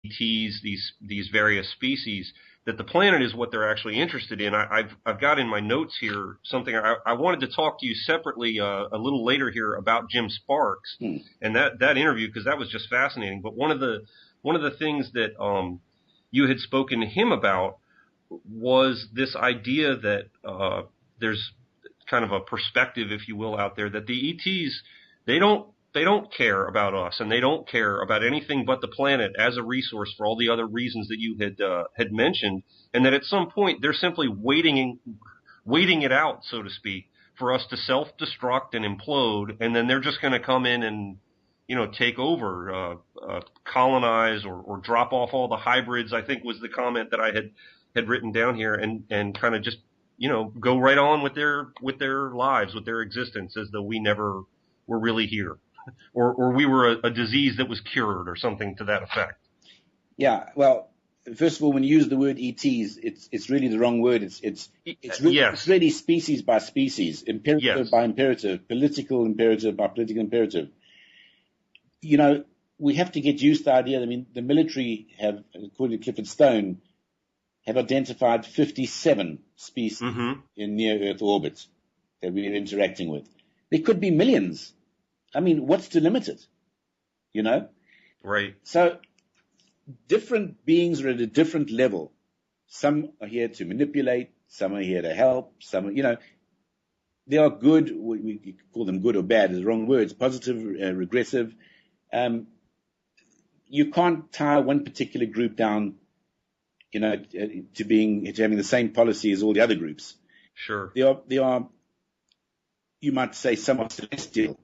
ETs, these various species, that the planet is what they're actually interested in. I've got in my notes here something I wanted to talk to you separately a little later here about Jim Sparks and that interview, because that was just fascinating. But one of the things that you had spoken to him about was this idea that there's kind of a perspective, if you will, out there that the ETs, they don't care about us, and they don't care about anything but the planet as a resource for all the other reasons that you had mentioned, and that at some point they're simply waiting it out, so to speak, for us to self-destruct and implode, and then they're just going to come in and take over, colonize or drop off all the hybrids, I think was the comment that I had written down here, and kind of just go right on with their lives, with their existence, as though we never were really here. Or we were a disease that was cured or something to that effect. Yeah, well, first of all, when you use the word ETs, it's really the wrong word. It's really species by species, imperative by imperative, political imperative by political imperative. We have to get used to the idea. I mean, the military have, according to Clifford Stone, have identified 57 species in near-Earth orbit that we're interacting with. There could be millions. I mean, what's to limit it? Right. So different beings are at a different level. Some are here to manipulate. Some are here to help. Some are, they are good. We call them good or bad is the wrong words. Positive, regressive. You can't tie one particular group down, to having the same policy as all the other groups. Sure. They are, you might say, somewhat celestial,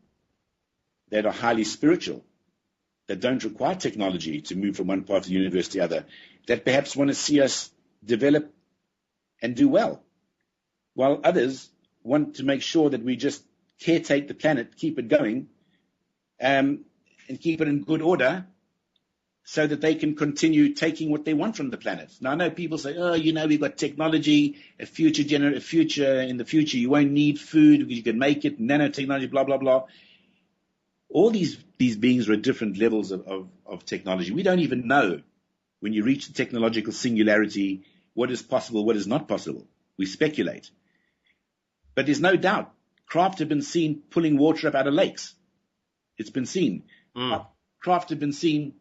that are highly spiritual, that don't require technology to move from one part of the universe to the other, that perhaps want to see us develop and do well, while others want to make sure that we just caretake the planet, keep it going, and keep it in good order so that they can continue taking what they want from the planet. Now, I know people say, we've got technology, in the future, you won't need food because you can make it, nanotechnology, blah, blah, blah. All these beings are at different levels of technology. We don't even know, when you reach the technological singularity, what is possible, what is not possible. We speculate. But there's no doubt, craft have been seen pulling water up out of lakes. It's been seen. Craft have been seen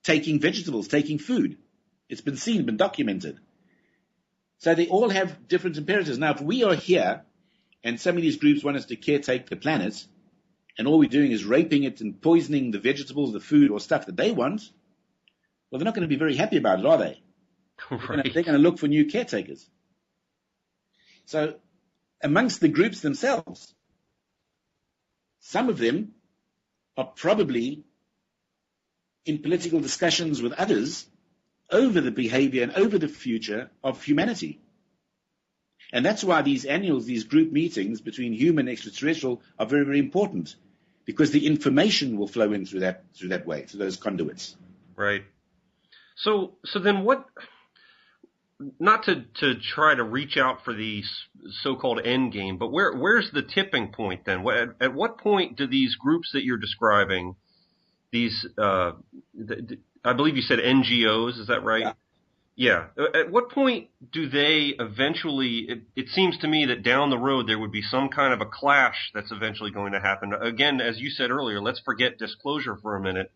taking vegetables, taking food. It's been seen, been documented. So they all have different imperatives. Now, if we are here, and some of these groups want us to caretake the planet, and all we're doing is raping it and poisoning the vegetables, the food, or stuff that they want, well, they're not going to be very happy about it, are they? Right. They're going to look for new caretakers. So amongst the groups themselves, some of them are probably in political discussions with others over the behavior and over the future of humanity. And that's why these group meetings between human and extraterrestrial are very, very important, because the information will flow in through that way, through those conduits. Right. So then what, not to try to reach out for the so-called end game, but where's the tipping point then? At what point do these groups that you're describing, these, I believe you said NGOs, is that right? Yeah. Yeah. At what point do they eventually, it seems to me that down the road there would be some kind of a clash that's eventually going to happen. Again, as you said earlier, let's forget disclosure for a minute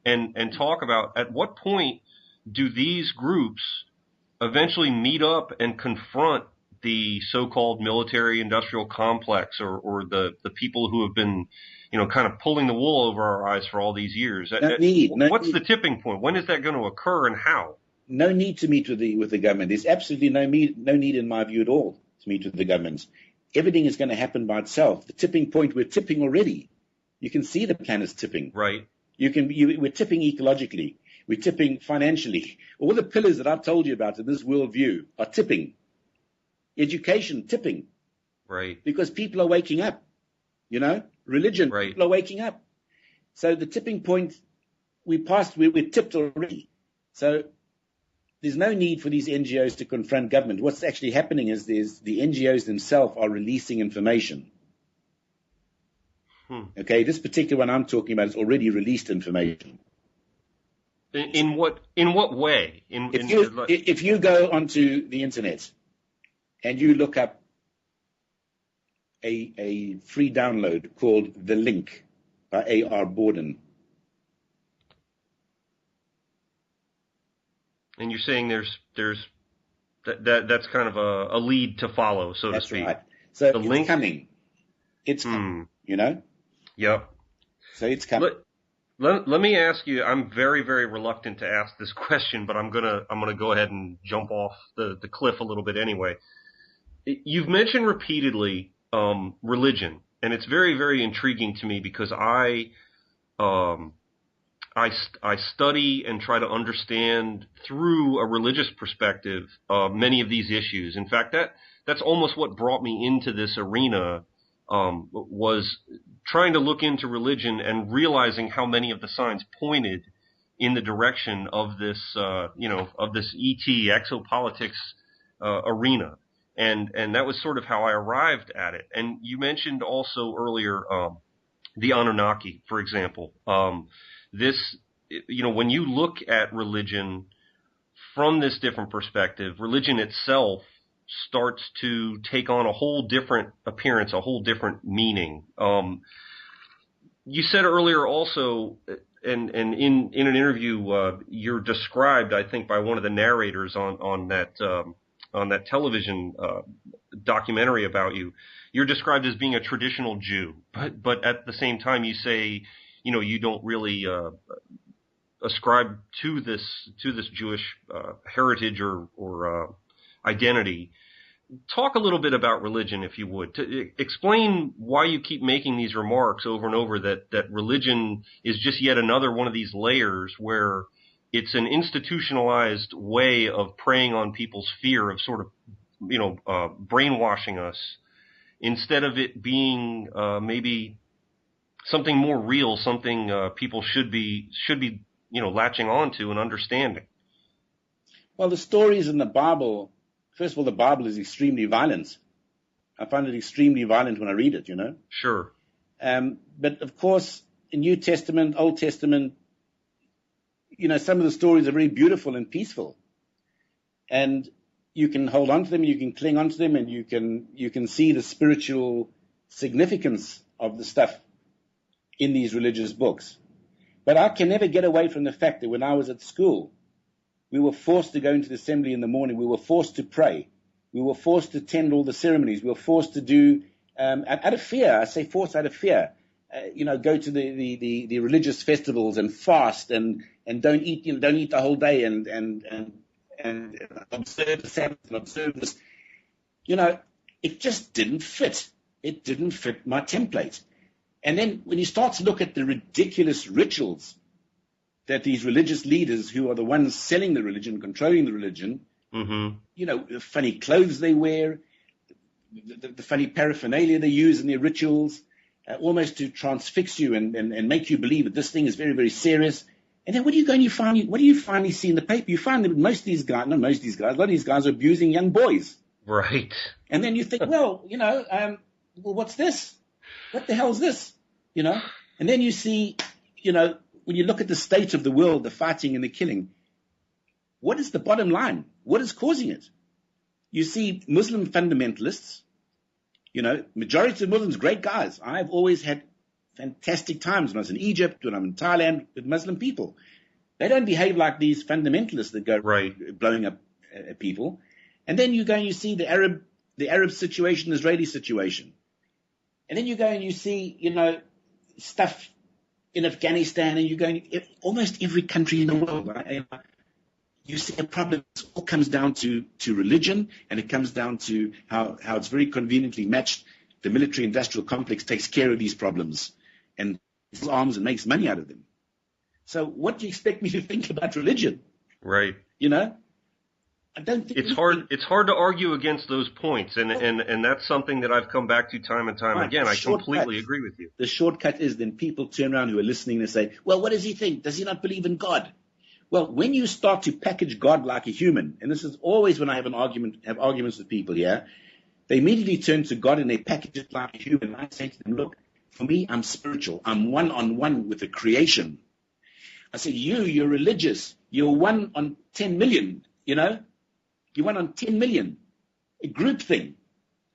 and talk about at what point do these groups eventually meet up and confront the so-called military-industrial complex or the people who have been, kind of pulling the wool over our eyes for all these years. What's the tipping point? When is that going to occur and how? No need to meet with the government. There's absolutely no need, in my view, at all to meet with the government. Everything is going to happen by itself. The tipping point, we're tipping already. You can see the planet's tipping. Right. We're tipping ecologically. We're tipping financially. All the pillars that I've told you about in this worldview are tipping. Education, tipping. Right. Because people are waking up. Religion, right. People are waking up. So the tipping point, we're tipped already. So there's no need for these NGOs to confront government. What's actually happening is the NGOs themselves are releasing information. Okay, this particular one I'm talking about has already released information. In what way? If you go onto the internet and you look up a free download called The Link by A.R. Borden. And you're saying that's kind of a lead to follow, so to speak. That's right. So it's link? Coming. It's coming, you know? Yep. So it's coming. Let me ask you, I'm very, very reluctant to ask this question, but I'm gonna go ahead and jump off the cliff a little bit anyway. You've mentioned repeatedly religion, and it's very, very intriguing to me because I study and try to understand through a religious perspective many of these issues. In fact, that's almost what brought me into this arena, was trying to look into religion and realizing how many of the signs pointed in the direction of this, of this exopolitics arena. And that was sort of how I arrived at it. And you mentioned also earlier the Anunnaki, for example. When you look at religion from this different perspective, religion itself starts to take on a whole different appearance, a whole different meaning. You said earlier also, and in an interview, you're described, I think, by one of the narrators on that television documentary about you. You're described as being a traditional Jew, but at the same time, you say, you don't really ascribe to this Jewish heritage or identity. Talk a little bit about religion, if you would. Explain why you keep making these remarks over and over that religion is just yet another one of these layers where it's an institutionalized way of preying on people's fear, of sort of, brainwashing us, instead of it being maybe something more real, something people should be latching onto and understanding. Well, the stories in the Bible, first of all, the Bible is extremely violent. I find it extremely violent when I read it, Sure. But of course, in New Testament, Old Testament, some of the stories are very beautiful and peaceful. And you can hold on to them, you can cling on to them, and you can see the spiritual significance of the stuff in these religious books. But I can never get away from the fact that when I was at school, we were forced to go into the assembly in the morning. We were forced to pray. We were forced to attend all the ceremonies. We were forced to do, out of fear, I say forced out of fear, go to the religious festivals and fast and don't eat the whole day and observe the Sabbath and observe this. It just didn't fit. It didn't fit my template. And then when you start to look at the ridiculous rituals that these religious leaders, who are the ones selling the religion, controlling the religion, the funny clothes they wear, the funny paraphernalia they use in their rituals, almost to transfix you and make you believe that this thing is very, very serious. And then what do you finally see in the paper? You find that a lot of these guys are abusing young boys. Right. And then you think, well, what's this? What the hell is this? And then you see, when you look at the state of the world, the fighting and the killing, what is the bottom line? What is causing it? You see Muslim fundamentalists, majority of Muslims, great guys. I've always had fantastic times when I was in Egypt, when I'm in Thailand, with Muslim people. They don't behave like these fundamentalists that go blowing up people. And then you go and you see the Arab situation, the Israeli situation. And then you go and you see, stuff in Afghanistan, and you go in almost every country in the world. Right? You see a problem. It all comes down to religion, and it comes down to how it's very conveniently matched. The military-industrial complex takes care of these problems and sells arms and makes money out of them. So what do you expect me to think about religion? Right. I don't think it's hard to argue against those points, and that's something that I've come back to time and time again. I completely agree with you. The shortcut is then people turn around who are listening and say, well, what does he think? Does he not believe in God? Well, when you start to package God like a human, and this is always when I have arguments with people here, they immediately turn to God and they package it like a human. I say to them, look, for me, I'm spiritual. I'm one-on-one with the creation. I said, you're religious. You're 1 on 10 million, you know? You're 1 on 10 million. A group thing.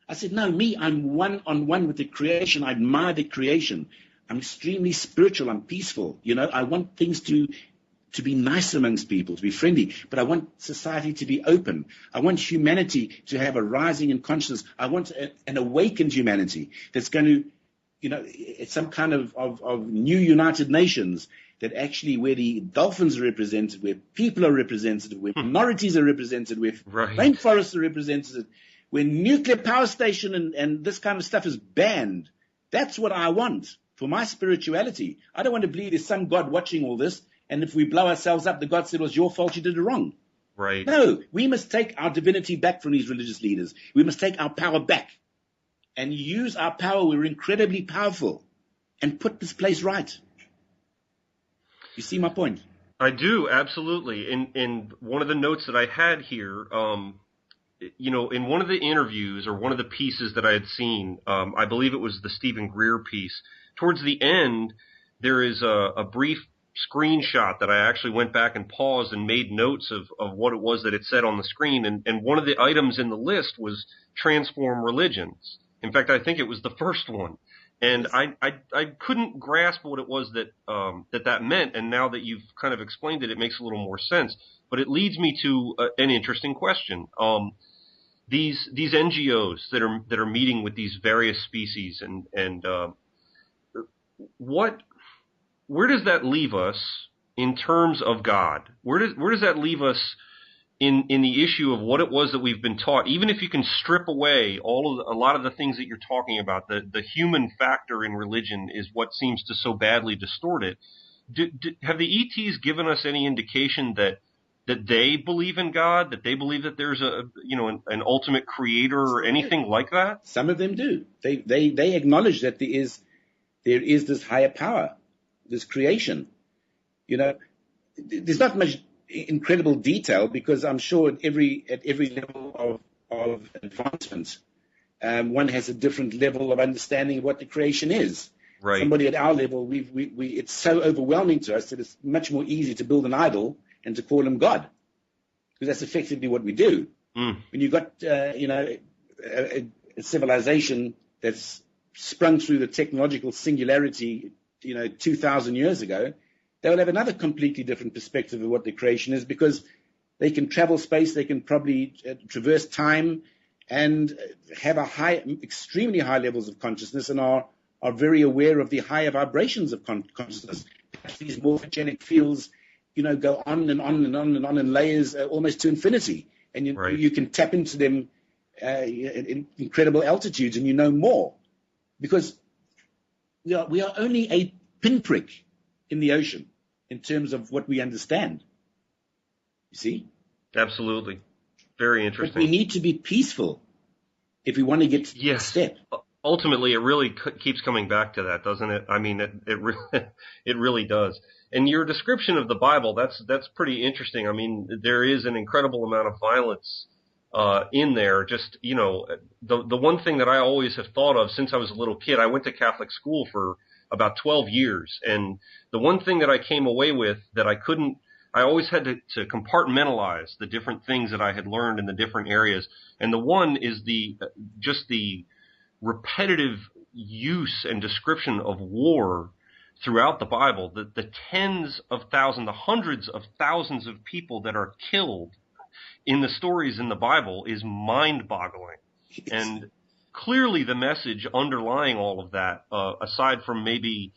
I said, no, me, I'm 1 on 1 with the creation. I admire the creation. I'm extremely spiritual. I'm peaceful. You know, I want things to be nice amongst people, to be friendly, but I want society to be open. I want humanity to have a rising in consciousness. I want an awakened humanity that's going to, you know, it's some kind of new United Nations that actually where the dolphins are represented, where people are represented, where minorities are represented, where rainforests are represented, where nuclear power station and this kind of stuff is banned. That's what I want for my spirituality. I don't want to believe there's some God watching all this, and if we blow ourselves up, the God said it was your fault, you did it wrong. Right. No, we must take our divinity back from these religious leaders. We must take our power back and use our power. We're incredibly powerful, and put this place right. You see my point? I do, absolutely. In one of the notes that I had here, you know, in one of the interviews or one of the pieces that I had seen, I believe it was the Stephen Greer piece, towards the end, there is a brief screenshot that I actually went back and paused and made notes of what it was that it said on the screen. And one of the items in the list was transform religions. In fact, I think it was the first one. And I couldn't grasp what it was that meant. And now that you've kind of explained it, it makes a little more sense. But it leads me to an interesting question. These NGOs that are meeting with these various species and where does that leave us in terms of God? Where does that leave us in the issue of what it was that we've been taught? Even if you can strip away a lot of the things that you're talking about, the human factor in religion is what seems to so badly distort it. Have the ETs given us any indication that they believe in God, that they believe that there's an ultimate creator or anything like that? Some of them do. They acknowledge that there is this higher power, this creation. You know, there's not much incredible detail because I'm sure at every level of advancement, one has a different level of understanding of what the creation is. Right. Somebody at our level, it's so overwhelming to us that it's much more easy to build an idol and to call him God, because that's effectively what we do. When you've got a civilization that's sprung through the technological singularity, 2,000 years ago, they will have another completely different perspective of what the creation is, because they can travel space, they can probably traverse time, and have extremely high levels of consciousness, and are very aware of the higher vibrations of consciousness. These morphogenic fields, go on and on and on and on in layers almost to infinity, and you can tap into them in incredible altitudes, and you know more, because we are only a pinprick in the ocean in terms of what we understand. You see? Absolutely. Very interesting. But we need to be peaceful if we want to get to the step. Ultimately, it really keeps coming back to that, doesn't it? I mean, it really does. And your description of the Bible, that's pretty interesting. I mean, there is an incredible amount of violence in there. Just, the one thing that I always have thought of since I was a little kid, I went to Catholic school for about 12 years. And the one thing that I came away with that I always had to compartmentalize the different things that I had learned in the different areas. And the one is the repetitive use and description of war throughout the Bible, the tens of thousands, the hundreds of thousands of people that are killed in the stories in the Bible is mind-boggling. And clearly the message underlying all of that, aside from maybe,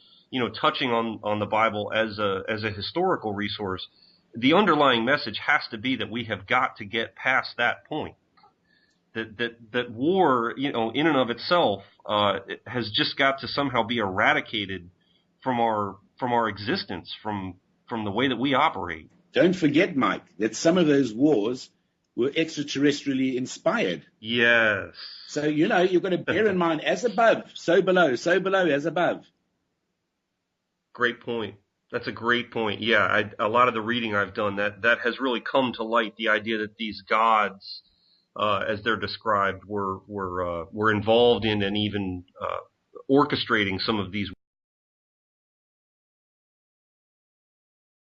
touching on the Bible as a historical resource, the underlying message has to be that we have got to get past that point. That war, in and of itself, has just got to somehow be eradicated from our existence, from the way that we operate. Don't forget, Mike, that some of those wars were extraterrestrially inspired. Yes. So, you've got to bear in mind, as above, so below, as above. Great point. That's a great point. Yeah, a lot of the reading I've done, that has really come to light, the idea that these gods, as they're described, were involved in and even orchestrating some of these